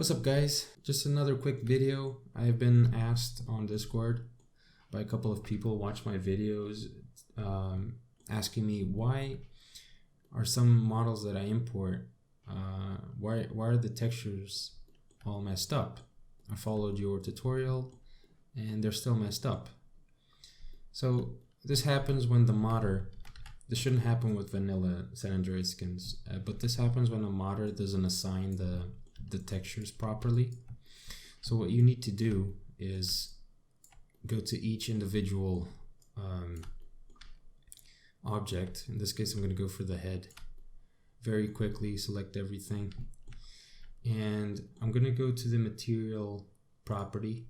What's up guys? Just another quick video. I've been asked on Discord by a couple of people watch my videos asking me why are some models that I import, why are the textures all messed up? I followed your tutorial and they're still messed up. So this happens when the modder, this shouldn't happen with vanilla San Andreas skins, but this happens when a modder doesn't assign the textures properly. So what you need to do is go to each individual object. In this case, I'm going to go for the head. Very quickly select everything, and I'm going to go to the material property,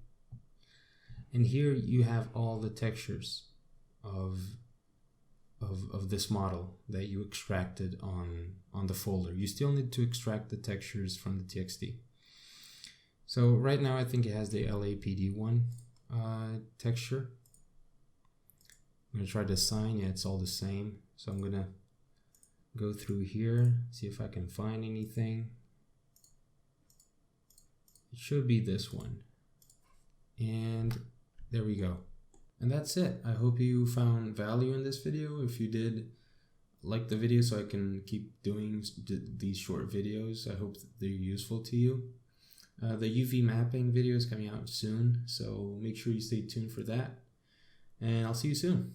and here you have all the textures of this model that you extracted on the folder. You still need to extract the textures from the TXT. So right now I think it has the LAPD1 texture. I'm going to try to assign. Yeah, it's all the same. So I'm going to go through here, see if I can find anything. It should be this one. And there we go. And that's it. I hope you found value in this video. If you did, like the video so I can keep doing these short videos. I hope they're useful to you. The UV mapping video is coming out soon, so make sure you stay tuned for that. And I'll see you soon.